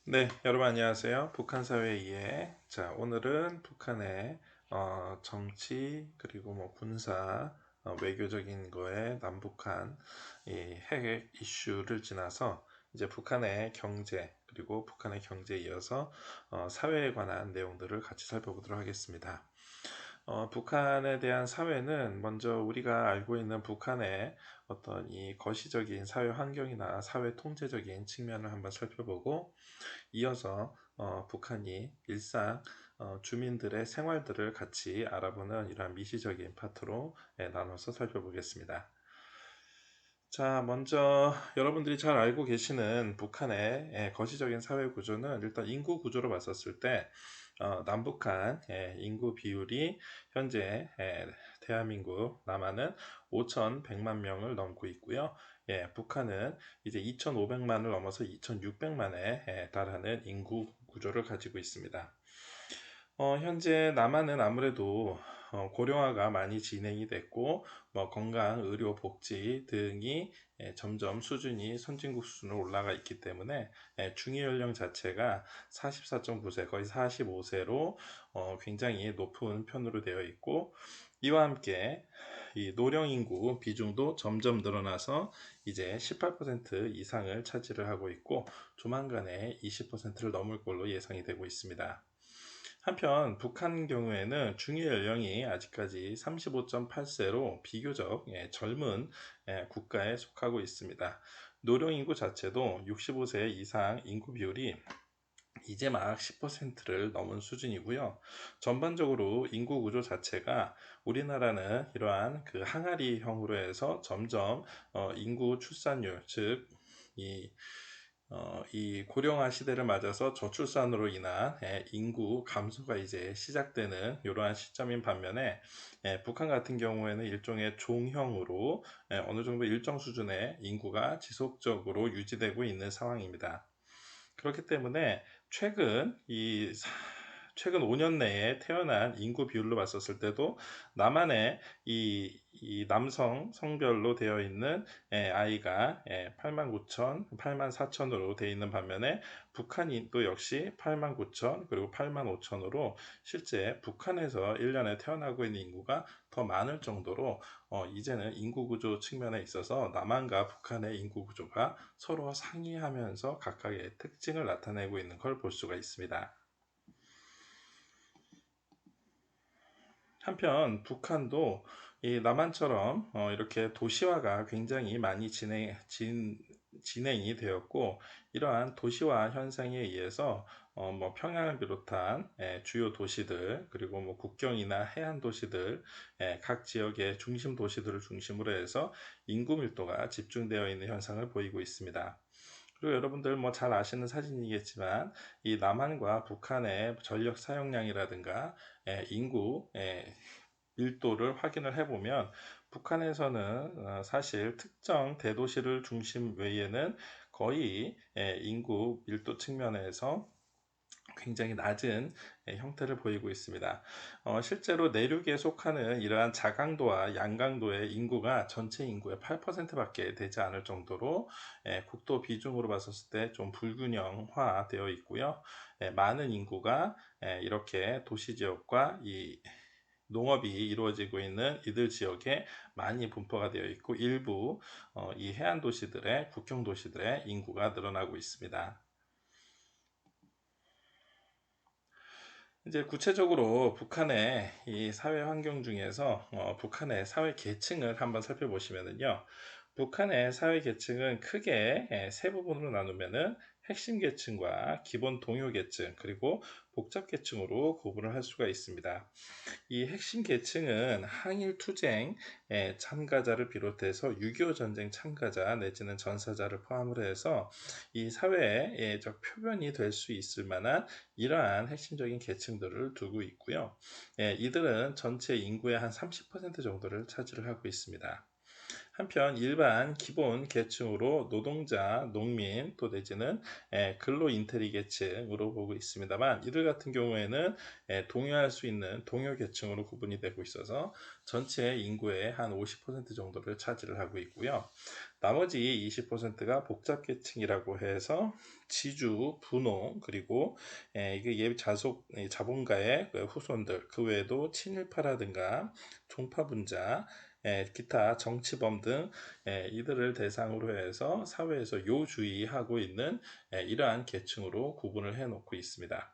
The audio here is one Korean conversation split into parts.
네, 여러분 안녕하세요. 북한 사회 이해. 자, 오늘은 북한의 정치 그리고 뭐 군사 외교적인 거에 남북한 이 핵 이슈를 지나서 이제 북한의 경제 그리고 북한의 경제에 이어서 사회에 관한 내용들을 같이 살펴보도록 하겠습니다. 북한에 대한 사회는 먼저 우리가 알고 있는 북한의 어떤 이 거시적인 사회 환경이나 사회 통제적인 측면을 한번 살펴보고 이어서 북한이 일상 주민들의 생활들을 같이 알아보는 이러한 미시적인 파트로 나눠서 살펴보겠습니다. 자, 먼저 여러분들이 잘 알고 계시는 북한의 거시적인 사회 구조는 일단 인구 구조로 봤었을 때 남북한 인구 비율이 현재 대한민국 남한은 5,100만 명을 넘고 있고요. 북한은 이제 2,500만을 넘어서 2,600만에 달하는 인구 구조를 가지고 있습니다. 현재 남한은 아무래도 고령화가 많이 진행이 됐고 뭐 건강, 의료, 복지 등이 점점 수준이 선진국 수준으로 올라가 있기 때문에 중위 연령 자체가 44.9세, 거의 45세로 굉장히 높은 편으로 되어 있고 이와 함께 이 노령 인구 비중도 점점 늘어나서 이제 18% 이상을 차지를 하고 있고 조만간에 20%를 넘을 걸로 예상이 되고 있습니다. 한편 북한 경우에는 중위 연령이 아직까지 35.8세로 비교적 젊은 국가에 속하고 있습니다. 노령 인구 자체도 65세 이상 인구 비율이 이제 막 10%를 넘은 수준이고요. 전반적으로 인구 구조 자체가 우리나라는 이러한 그 항아리형으로 해서 점점 인구 출산율, 즉 이 고령화 시대를 맞아서 저출산으로 인한 인구 감소가 이제 시작되는 이러한 시점인 반면에 북한 같은 경우에는 일종의 종형으로 어느 정도 일정 수준의 인구가 지속적으로 유지되고 있는 상황입니다. 그렇기 때문에 최근 5년 내에 태어난 인구 비율로 봤었을 때도 남한의 이 남성 성별로 되어 있는 아이가 8만 9천, 8만 4천으로 되어 있는 반면에 북한이 또 역시 8만 9천 그리고 8만 5천으로 실제 북한에서 1년에 태어나고 있는 인구가 더 많을 정도로 이제는 인구 구조 측면에 있어서 남한과 북한의 인구 구조가 서로 상이하면서 각각의 특징을 나타내고 있는 걸 볼 수가 있습니다. 한편 북한도 이 남한처럼 이렇게 도시화가 굉장히 많이 진행이 되었고 이러한 도시화 현상에 의해서 뭐 평양을 비롯한 주요 도시들 그리고 뭐 국경이나 해안 도시들 각 지역의 중심 도시들을 중심으로 해서 인구 밀도가 집중되어 있는 현상을 보이고 있습니다. 그리고 여러분들 뭐 잘 아시는 사진이겠지만 이 남한과 북한의 전력 사용량이라든가 인구 밀도를 확인을 해보면 북한에서는 사실 특정 대도시를 중심 외에는 거의 인구 밀도 측면에서 굉장히 낮은 형태를 보이고 있습니다. 실제로 내륙에 속하는 이러한 자강도와 양강도의 인구가 전체 인구의 8%밖에 되지 않을 정도로 국토 비중으로 봤을 때 좀 불균형화 되어 있고요. 많은 인구가 이렇게 도시 지역과 이 농업이 이루어지고 있는 이들 지역에 많이 분포가 되어 있고 일부 이 해안 도시들의 국경 도시들의 인구가 늘어나고 있습니다. 이제 구체적으로 북한의 이 사회 환경 중에서 북한의 사회 계층을 한번 살펴보시면은요. 북한의 사회 계층은 크게 세 부분으로 나누면은 핵심 계층과 기본 동요 계층 그리고 복잡 계층으로 구분을 할 수가 있습니다. 이 핵심 계층은 항일 투쟁 참가자를 비롯해서 6.25 전쟁 참가자 내지는 전사자를 포함을 해서 이 사회의 표변이 될 수 있을 만한 이러한 핵심적인 계층들을 두고 있고요. 이들은 전체 인구의 한 30% 정도를 차지를 하고 있습니다. 한편 일반 기본 계층으로 노동자, 농민 또 내지는 근로 인테리 계층으로 보고 있습니다만 이들 같은 경우에는 동요할 수 있는 동요 계층으로 구분이 되고 있어서 전체 인구의 한 50% 정도를 차지를 하고 있고요. 나머지 20%가 복잡계층이라고 해서 지주, 분홍, 그리고 이게 자속 자본가의 그 후손들, 그 외에도 친일파라든가 종파분자, 기타 정치범 등 이들을 대상으로 해서 사회에서 요주의하고 있는 이러한 계층으로 구분을 해 놓고 있습니다.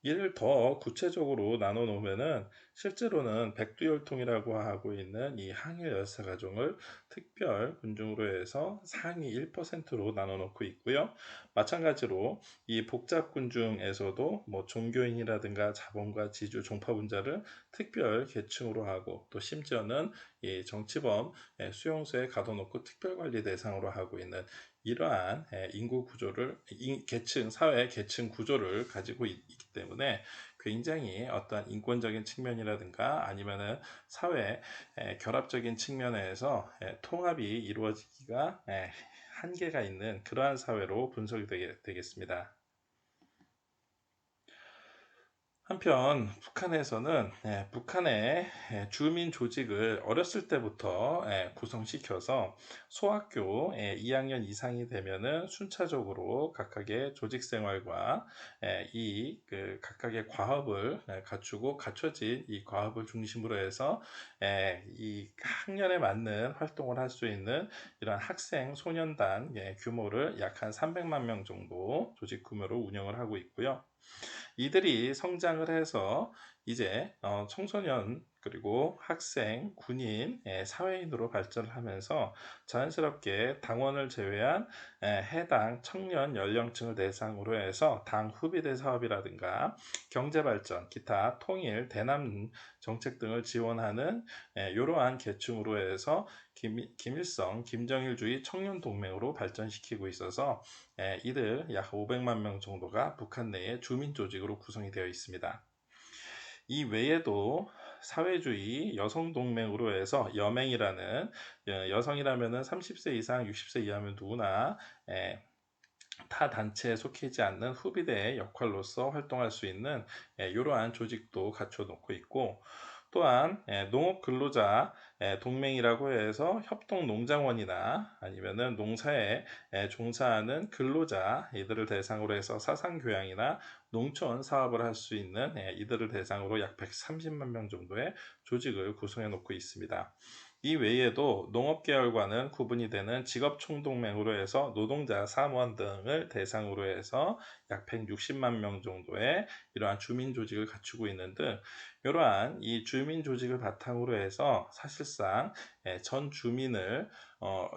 이를 더 구체적으로 나눠 놓으면은 실제로는 백두혈통이라고 하고 있는 이 항일 열사가족을 특별 군중으로 해서 상위 1%로 나눠 놓고 있고요. 마찬가지로 이 복잡 군중에서도 뭐 종교인이라든가 자본가 지주 종파분자를 특별 계층으로 하고, 또 심지어는 이 정치범 수용소에 가둬놓고 특별관리 대상으로 하고 있는 이러한 인구 구조를, 계층, 사회 계층 구조를 가지고 있기 때문에 굉장히 어떤 인권적인 측면이라든가 아니면은 사회 결합적인 측면에서 통합이 이루어지기가 한계가 있는 그러한 사회로 분석이 되겠습니다. 한편 북한에서는 북한의 주민 조직을 어렸을 때부터 구성시켜서 소학교 2학년 이상이 되면은 순차적으로 각각의 조직 생활과 그 각각의 과업을 갖추고, 갖춰진 이 과업을 중심으로 해서 이 학년에 맞는 활동을 할 수 있는 이런 학생 소년단 규모를 약 한 300만 명 정도 조직 규모로 운영을 하고 있고요. 이들이 성장을 해서 이제 청소년, 그리고 학생, 군인, 사회인으로 발전을 하면서 자연스럽게 당원을 제외한 해당 청년 연령층을 대상으로 해서 당 후비대 사업이라든가 경제발전, 기타 통일, 대남 정책 등을 지원하는 이러한 계층으로 해서 김일성, 김정일주의 청년동맹으로 발전시키고 있어서 이들 약 500만 명 정도가 북한 내의 주민 조직으로 구성이 되어 있습니다. 이 외에도 사회주의 여성동맹으로 해서 여맹이라는, 여성이라면 30세 이상 60세 이하면 누구나 타 단체에 속해 있지 않는 후비대의 역할로서 활동할 수 있는 이러한 조직도 갖춰 놓고 있고, 또한 농업 근로자 동맹이라고 해서 협동농장원이나 아니면은 농사에 종사하는 근로자 이들을 대상으로 해서 사상교양이나 농촌 사업을 할 수 있는 이들을 대상으로 약 130만 명 정도의 조직을 구성해 놓고 있습니다. 이 외에도 농업계열과는 구분이 되는 직업총동맹으로 해서 노동자, 사무원 등을 대상으로 해서 약 160만 명 정도의 이러한 주민 조직을 갖추고 있는 등, 이러한 이 주민 조직을 바탕으로 해서 사실상 전 주민을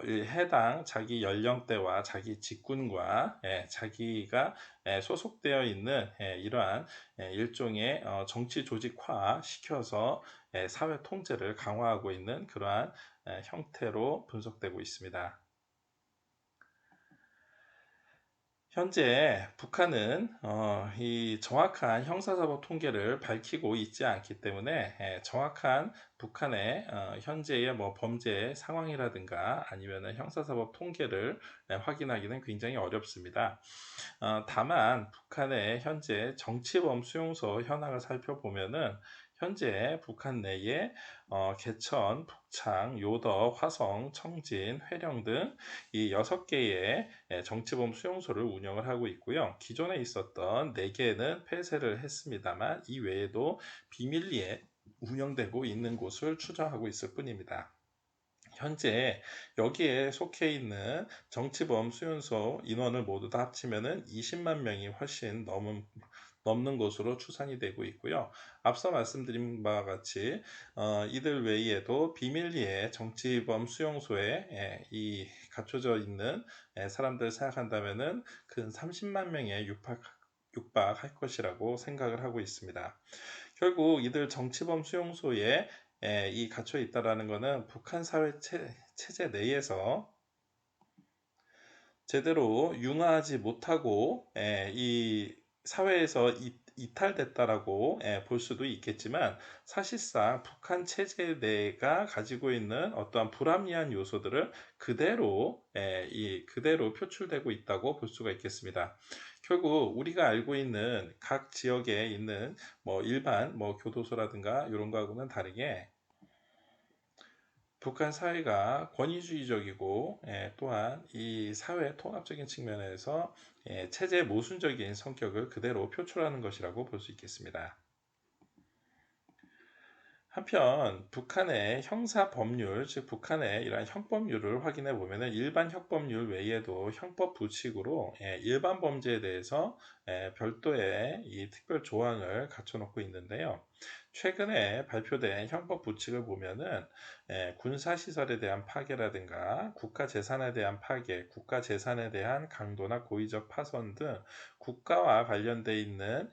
해당 자기 연령대와 자기 직군과 자기가 소속되어 있는 이러한 일종의 정치 조직화 시켜서 사회 통제를 강화하고 있는 그러한 형태로 분석되고 있습니다. 현재 북한은 이 정확한 형사사법 통계를 밝히고 있지 않기 때문에 정확한 북한의 현재의 뭐 범죄 상황이라든가 아니면 형사사법 통계를 확인하기는 굉장히 어렵습니다. 다만 북한의 현재 정치범 수용소 현황을 살펴보면은 현재 북한 내에 개천, 북창, 요덕, 화성, 청진, 회령 등 이 6개의 정치범 수용소를 운영을 하고 있고요. 기존에 있었던 4개는 폐쇄를 했습니다만 이 외에도 비밀리에 운영되고 있는 곳을 추정하고 있을 뿐입니다. 현재 여기에 속해 있는 정치범 수용소 인원을 모두 다 합치면은 20만 명이 훨씬 넘는 것으로 추산이 되고 있고요. 앞서 말씀드린 바와 같이 이들 외에도 비밀리에 정치범 수용소에 이 갖춰져 있는 사람들 생각한다면은 근 30만 명에 육박할 것이라고 생각을 하고 있습니다. 결국 이들 정치범 수용소에 이 갇혀 있다라는 것은 북한 사회 체제 내에서 제대로 융화하지 못하고 이 사회에서 이탈됐다라고 볼 수도 있겠지만, 사실상 북한 체제 내가 가지고 있는 어떠한 불합리한 요소들을 그대로 표출되고 있다고 볼 수가 있겠습니다. 결국 우리가 알고 있는 각 지역에 있는 뭐 일반 뭐 교도소라든가 이런 거하고는 다르게 북한 사회가 권위주의적이고 또한 이 사회 통합적인 측면에서 체제 모순적인 성격을 그대로 표출하는 것이라고 볼 수 있겠습니다. 한편 북한의 형사 법률, 즉 북한의 이러한 형법률을 확인해 보면은 일반 형법률 외에도 형법 부칙으로 일반 범죄에 대해서 별도의 이 특별 조항을 갖춰 놓고 있는데요. 최근에 발표된 형법 부칙을 보면은 군사 시설에 대한 파괴라든가 국가 재산에 대한 파괴, 국가 재산에 대한 강도나 고의적 파손 등 국가와 관련돼 있는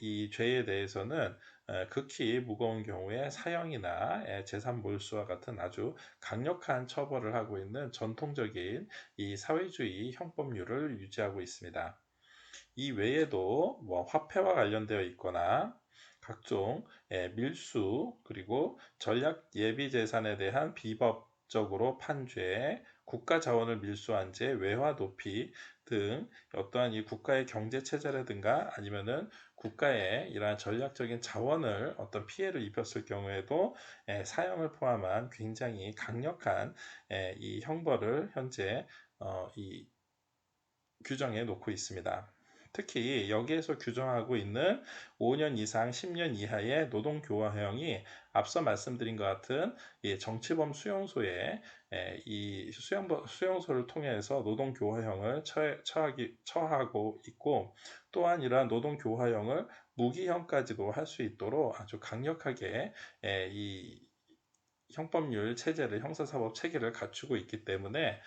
이 죄에 대해서는 극히 무거운 경우에 사형이나 재산 몰수와 같은 아주 강력한 처벌을 하고 있는 전통적인 이 사회주의 형법률을 유지하고 있습니다. 이 외에도 뭐 화폐와 관련되어 있거나 각종 밀수 그리고 전략 예비 재산에 대한 비법적으로 판죄, 국가 자원을 밀수한 죄, 외화 도피 등 어떠한 이 국가의 경제 체제라든가 아니면은 국가의 이러한 전략적인 자원을 어떤 피해를 입혔을 경우에도 사형을 포함한 굉장히 강력한 이 형벌을 현재 이 규정해 놓고 있습니다. 특히 여기에서 규정하고 있는 5년 이상 10년 이하의 노동교화형이 앞서 말씀드린 것 같은 이 정치범 수용소에 이 수용소를 통해서 노동교화형을 처하고 있고 또한 이러한 노동교화형을 무기형까지도 할 수 있도록 아주 강력하게 이 형법률 체제를 형사사법 체계를 갖추고 있기 때문에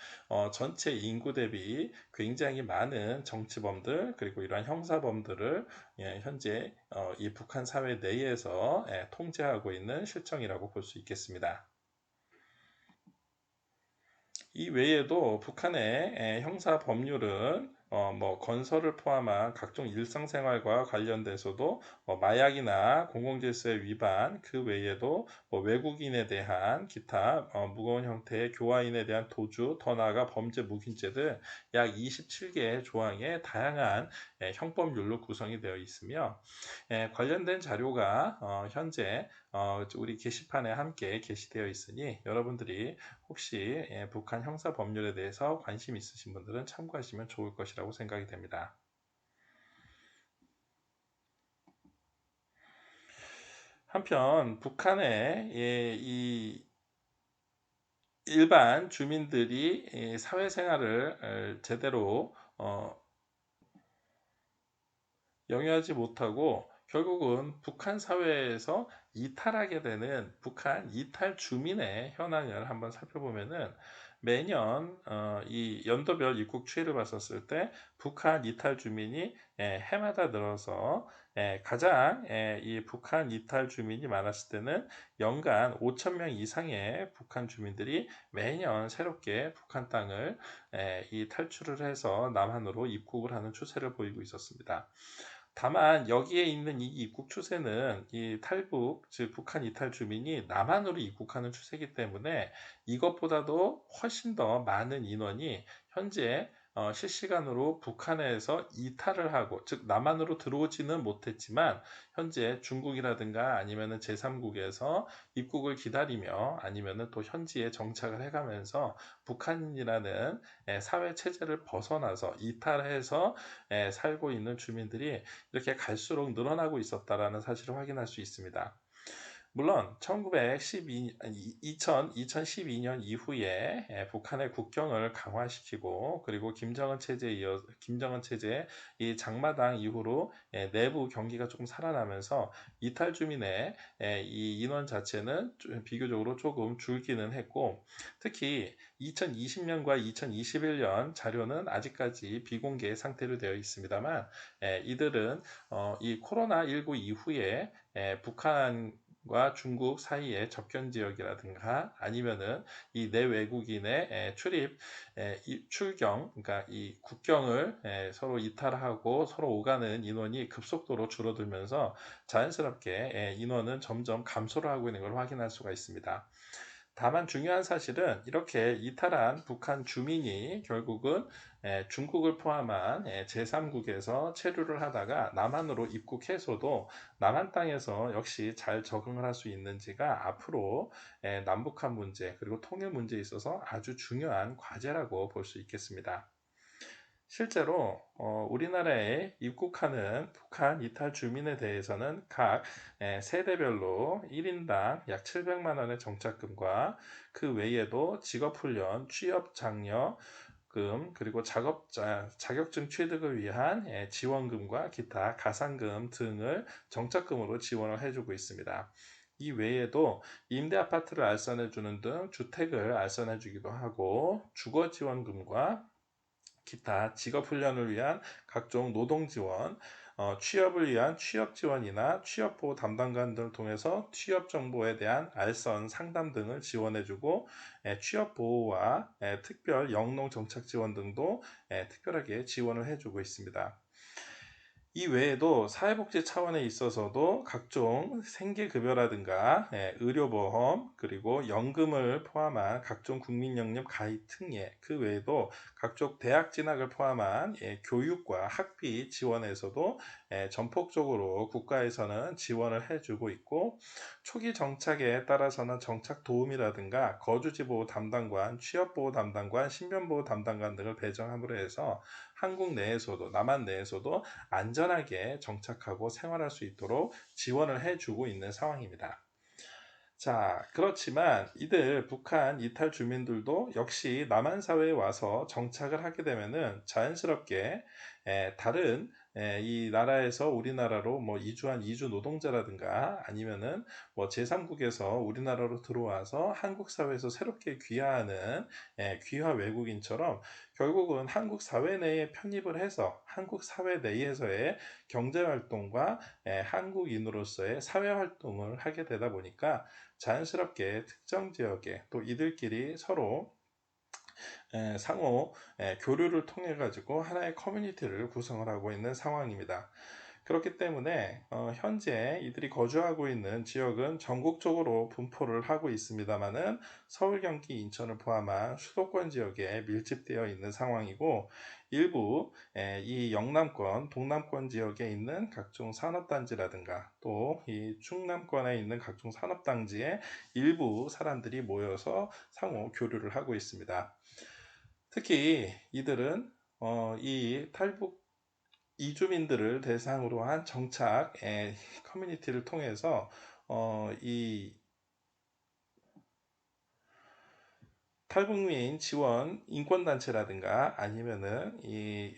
전체 인구 대비 굉장히 많은 정치범들 그리고 이러한 형사범들을 현재 이 북한 사회 내에서 통제하고 있는 실정이라고 볼 수 있겠습니다. 이 외에도 북한의 형사 법률은 뭐 건설을 포함한 각종 일상생활과 관련돼서도 마약이나 공공질서의 위반, 그 외에도 외국인에 대한 기타 무거운 형태의 교화인에 대한 도주, 더 나아가 범죄 묵인죄 등 약 27개의 조항의 다양한 형법률로 구성이 되어 있으며 관련된 자료가 현재 우리 게시판에 함께 게시되어 있으니 여러분들이 혹시 북한 형사 법률에 대해서 관심 있으신 분들은 참고하시면 좋을 것이라고 생각이 됩니다. 한편 북한의 이 일반 주민들이 사회생활을 제대로 영위하지 못하고 결국은 북한 사회에서 이탈하게 되는 북한 이탈 주민의 현황을 한번 살펴보면은 매년 이 연도별 입국 추이를 봤었을 때 북한 이탈 주민이 해마다 늘어서 가장 이 북한 이탈 주민이 많았을 때는 연간 5천 명 이상의 북한 주민들이 매년 새롭게 북한 땅을 이 탈출을 해서 남한으로 입국을 하는 추세를 보이고 있었습니다. 다만 여기에 있는 이 입국 추세는 이 탈북, 즉 북한 이탈 주민이 남한으로 입국하는 추세이기 때문에 이것보다도 훨씬 더 많은 인원이 현재 실시간으로 북한에서 이탈을 하고, 즉 남한으로 들어오지는 못했지만 현재 중국이라든가 아니면은 제3국에서 입국을 기다리며 아니면은 또 현지에 정착을 해가면서 북한이라는 사회 체제를 벗어나서 이탈해서 살고 있는 주민들이 이렇게 갈수록 늘어나고 있었다라는 사실을 확인할 수 있습니다. 물론 2012년 이후에 북한의 국경을 강화시키고 그리고 김정은 체제 이 장마당 이후로 내부 경기가 조금 살아나면서 이탈 주민의 이 인원 자체는 비교적으로 조금 줄기는 했고 특히 2020년과 2021년 자료는 아직까지 비공개 상태로 되어 있습니다만 이들은 이 코로나19 이후에 북한과 중국 사이의 접견 지역이라든가 아니면은 이 내외국인의 출경, 그러니까 이 국경을 서로 이탈하고 서로 오가는 인원이 급속도로 줄어들면서 자연스럽게 인원은 점점 감소를 하고 있는 걸 확인할 수가 있습니다. 다만 중요한 사실은 이렇게 이탈한 북한 주민이 결국은 중국을 포함한 제3국에서 체류를 하다가 남한으로 입국해서도 남한 땅에서 역시 잘 적응을 할 수 있는지가 앞으로 남북한 문제 그리고 통일 문제에 있어서 아주 중요한 과제라고 볼 수 있겠습니다. 실제로 우리나라에 입국하는 북한 이탈 주민에 대해서는 각 세대별로 1인당 약 700만 원의 정착금과 그 외에도 직업훈련, 취업장려금, 그리고 자격증 취득을 위한 지원금과 기타 가산금 등을 정착금으로 지원을 해주고 있습니다. 이 외에도 임대 아파트를 알선해주는 등 주택을 알선해주기도 하고 주거지원금과 기타 직업훈련을 위한 각종 노동지원, 취업을 위한 취업지원이나 취업보호 담당관 등을 통해서 취업정보에 대한 알선, 상담 등을 지원해주고 취업보호와 특별 영농정착지원 등도 특별하게 지원을 해주고 있습니다. 이 외에도 사회복지 차원에 있어서도 각종 생계급여라든가 의료보험 그리고 연금을 포함한 각종 국민연금 가입 특례, 그 외에도 각종 대학 진학을 포함한 교육과 학비 지원에서도 전폭적으로 국가에서는 지원을 해주고 있고, 초기 정착에 따라서는 정착 도움이라든가 거주지보호 담당관, 취업보호 담당관, 신변보호 담당관 등을 배정함으로 해서 한국 내에서도 남한 내에서도 안전하게 정착하고 생활할 수 있도록 지원을 해주고 있는 상황입니다. 자, 그렇지만 이들 북한 이탈 주민들도 역시 남한 사회에 와서 정착을 하게 되면은 자연스럽게 다른 이 나라에서 우리나라로 뭐 이주한 이주 노동자라든가 아니면은 뭐 제3국에서 우리나라로 들어와서 한국 사회에서 새롭게 귀화하는 귀화 외국인처럼 결국은 한국 사회 내에 편입을 해서 한국 사회 내에서의 경제 활동과 한국인으로서의 사회 활동을 하게 되다 보니까 자연스럽게 특정 지역에 또 이들끼리 서로 상호 교류를 통해 가지고 하나의 커뮤니티를 구성을 하고 있는 상황입니다. 그렇기 때문에 현재 이들이 거주하고 있는 지역은 전국적으로 분포를 하고 있습니다만은 서울, 경기, 인천을 포함한 수도권 지역에 밀집되어 있는 상황이고, 일부 이 영남권, 동남권 지역에 있는 각종 산업단지라든가 또 이 충남권에 있는 각종 산업단지에 일부 사람들이 모여서 상호 교류를 하고 있습니다. 특히 이들은 이 탈북 이주민들을 대상으로 한 정착 커뮤니티를 통해서 이 탈북민 지원 인권단체라든가 아니면은 이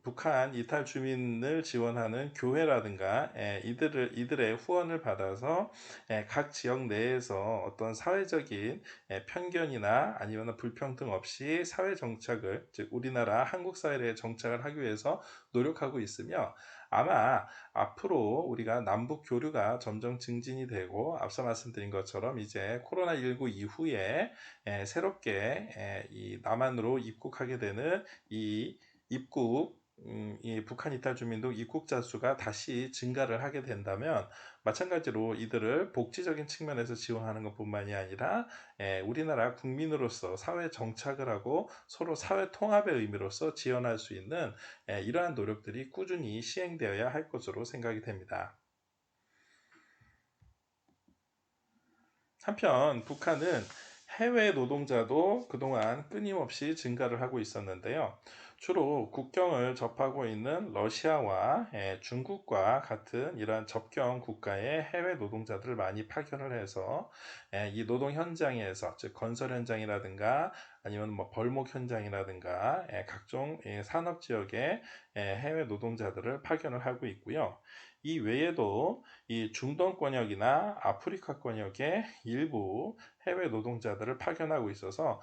북한 이탈 주민을 지원하는 교회라든가 이들의 후원을 받아서 각 지역 내에서 어떤 사회적인 편견이나 아니면 불평등 없이 사회 정착을, 즉 우리나라 한국 사회에 정착을 하기 위해서 노력하고 있으며, 아마 앞으로 우리가 남북 교류가 점점 증진이 되고 앞서 말씀드린 것처럼 이제 코로나19 이후에 새롭게 이 남한으로 입국하게 되는 이 북한 이탈 주민도 입국자 수가 다시 증가를 하게 된다면 마찬가지로 이들을 복지적인 측면에서 지원하는 것뿐만이 아니라 우리나라 국민으로서 사회 정착을 하고 서로 사회 통합의 의미로서 지원할 수 있는 이러한 노력들이 꾸준히 시행되어야 할 것으로 생각이 됩니다. 한편 북한은 해외 노동자도 그동안 끊임없이 증가를 하고 있었는데요. 주로 국경을 접하고 있는 러시아와 중국과 같은 이러한 접경 국가의 해외 노동자들을 많이 파견을 해서 이 노동 현장에서, 즉 건설 현장이라든가 아니면 뭐 벌목 현장이라든가 각종 산업 지역의 해외 노동자들을 파견을 하고 있고요. 이 외에도 이 중동 권역이나 아프리카 권역의 일부 해외 노동자들을 파견하고 있어서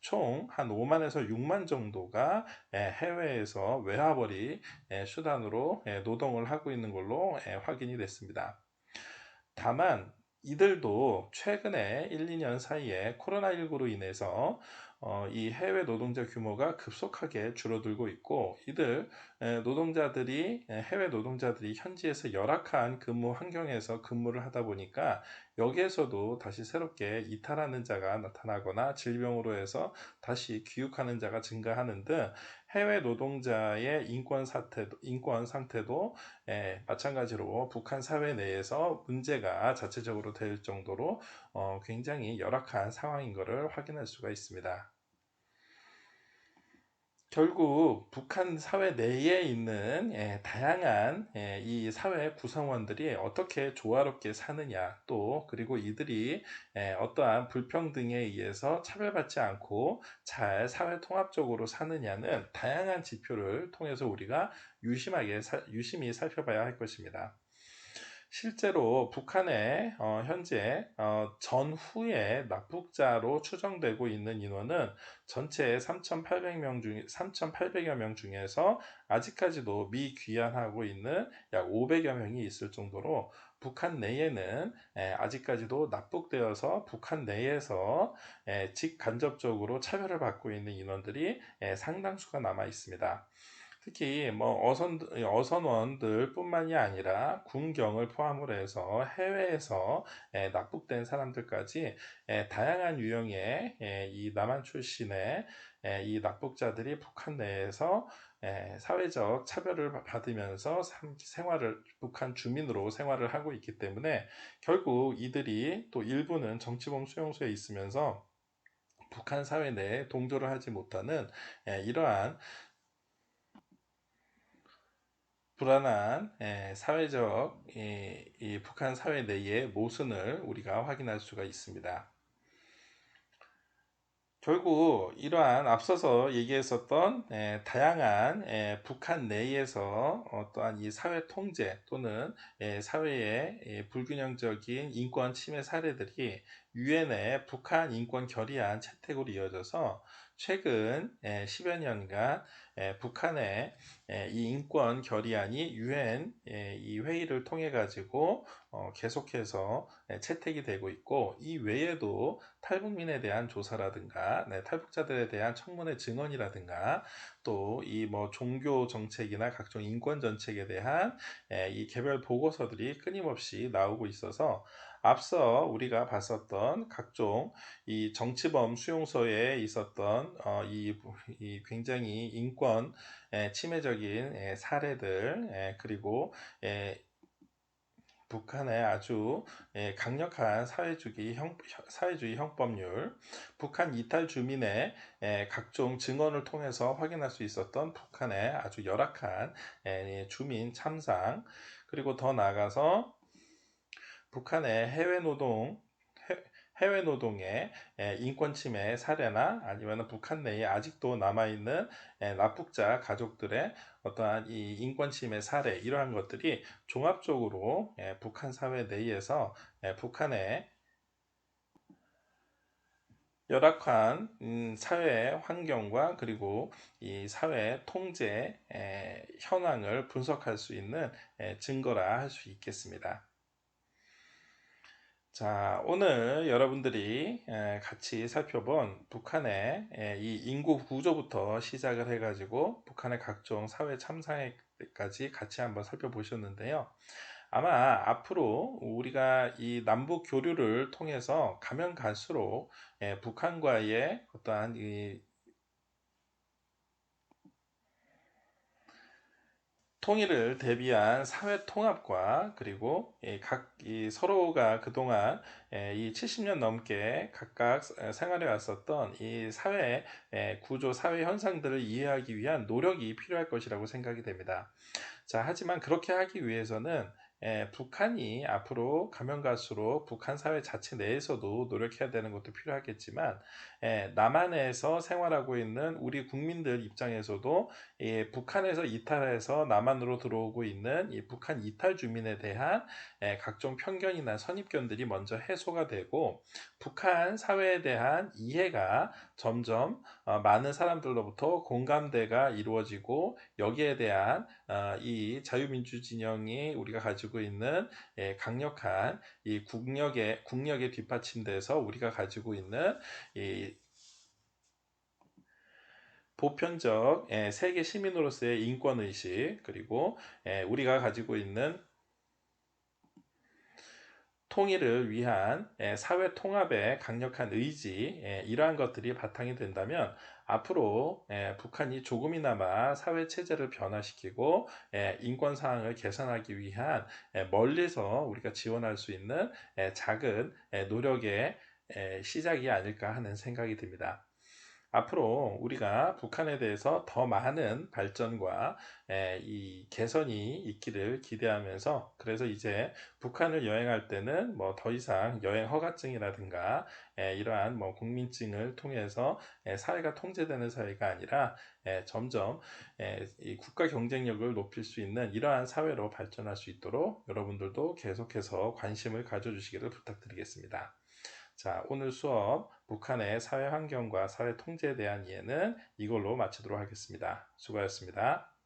총 한 5만에서 6만 정도가 해외에서 외화벌이 수단으로 노동을 하고 있는 걸로 확인이 됐습니다. 다만 이들도 최근에 1, 2년 사이에 코로나19로 인해서 이 해외 노동자 규모가 급속하게 줄어들고 있고, 이들 노동자들이 해외 노동자들이 현지에서 열악한 근무 환경에서 근무를 하다 보니까 여기에서도 다시 새롭게 이탈하는 자가 나타나거나 질병으로 해서 다시 귀국하는 자가 증가하는 등 해외 노동자의 인권 상태도 마찬가지로 북한 사회 내에서 문제가 자체적으로 될 정도로 굉장히 열악한 상황인 것을 확인할 수가 있습니다. 결국 북한 사회 내에 있는 다양한 이 사회 구성원들이 어떻게 조화롭게 사느냐, 또 그리고 이들이 어떠한 불평등에 의해서 차별받지 않고 잘 사회 통합적으로 사느냐는 다양한 지표를 통해서 우리가 유심히 살펴봐야 할 것입니다. 실제로 북한의 현재 전후에 납북자로 추정되고 있는 인원은 전체 3,800여 명 중에서 아직까지도 미귀환하고 있는 약 500여 명이 있을 정도로 북한 내에는 아직까지도 납북되어서 북한 내에서 직간접적으로 차별을 받고 있는 인원들이 상당수가 남아 있습니다. 특히 어선원들 뿐만이 아니라 군경을 포함으로 해서 해외에서 납북된 사람들까지 다양한 유형의 이 남한 출신의 이 납북자들이 북한 내에서 사회적 차별을 받으면서 북한 주민으로 생활을 하고 있기 때문에 결국 이들이 또 일부는 정치범 수용소에 있으면서 북한 사회 내에 동조를 하지 못하는 이러한 불안한 사회적 이 북한 사회 내의 모순을 우리가 확인할 수가 있습니다. 결국 이러한 앞서서 얘기했었던 다양한 북한 내에서 어떠한 이 사회 통제 또는 사회의 불균형적인 인권 침해 사례들이 유엔의 북한 인권 결의안 채택으로 이어져서 최근 10여 년간 북한의 이 인권 결의안이 유엔 이 회의를 통해 가지고 계속해서 채택이 되고 있고, 이 외에도 탈북민에 대한 조사라든가 탈북자들에 대한 청문회 증언이라든가 또 이 종교 정책이나 각종 인권 정책에 대한 이 개별 보고서들이 끊임없이 나오고 있어서 앞서 우리가 봤었던 각종 이 정치범 수용소에 있었던 이 굉장히 인권 침해적인 사례들, 그리고 북한의 아주 강력한 사회주의 형법률, 북한 이탈 주민의 각종 증언을 통해서 확인할 수 있었던 북한의 아주 열악한 주민 참상, 그리고 더 나아가서 북한의 해외 노동의 인권 침해 사례나 아니면 북한 내에 아직도 남아있는 납북자 가족들의 어떠한 이 인권 침해 사례, 이러한 것들이 종합적으로 북한 사회 내에서 북한의 열악한 사회 환경과 그리고 이 사회 통제 현황을 분석할 수 있는 증거라 할 수 있겠습니다. 자, 오늘 여러분들이 같이 살펴본 북한의 이 인구 구조부터 시작을 해가지고 북한의 각종 사회 참사까지 같이 한번 살펴보셨는데요. 아마 앞으로 우리가 이 남북 교류를 통해서 가면 갈수록 북한과의 어떠한 이 통일을 대비한 사회 통합과 그리고 서로가 그동안 이 70년 넘게 각각 생활해 왔었던 이 사회 구조, 사회 현상들을 이해하기 위한 노력이 필요할 것이라고 생각이 됩니다. 자, 하지만 그렇게 하기 위해서는 북한이 앞으로 가면 갈수록 북한 사회 자체 내에서도 노력해야 되는 것도 필요하겠지만, 남한에서 생활하고 있는 우리 국민들 입장에서도 북한에서 이탈해서 남한으로 들어오고 있는 이 북한 이탈 주민에 대한 각종 편견이나 선입견들이 먼저 해소가 되고, 북한 사회에 대한 이해가 점점 많은 사람들로부터 공감대가 이루어지고, 여기에 대한 이 자유민주 진영이 우리가 가지고 있는 강력한 이 국력에 뒷받침돼서 우리가 가지고 있는 이 보편적 세계 시민으로서의 인권의식, 그리고 우리가 가지고 있는 통일을 위한 사회 통합의 강력한 의지, 이러한 것들이 바탕이 된다면 앞으로 북한이 조금이나마 사회 체제를 변화시키고 인권 사항을 개선하기 위한 멀리서 우리가 지원할 수 있는 작은 노력의 시작이 아닐까 하는 생각이 듭니다. 앞으로 우리가 북한에 대해서 더 많은 발전과 이 개선이 있기를 기대하면서, 그래서 이제 북한을 여행할 때는 뭐 더 이상 여행 허가증이라든가 이러한 뭐 국민증을 통해서 사회가 통제되는 사회가 아니라 점점 이 국가 경쟁력을 높일 수 있는 이러한 사회로 발전할 수 있도록 여러분들도 계속해서 관심을 가져주시기를 부탁드리겠습니다. 자, 오늘 수업 북한의 사회 환경과 사회 통제에 대한 이해는 이걸로 마치도록 하겠습니다. 수고하셨습니다.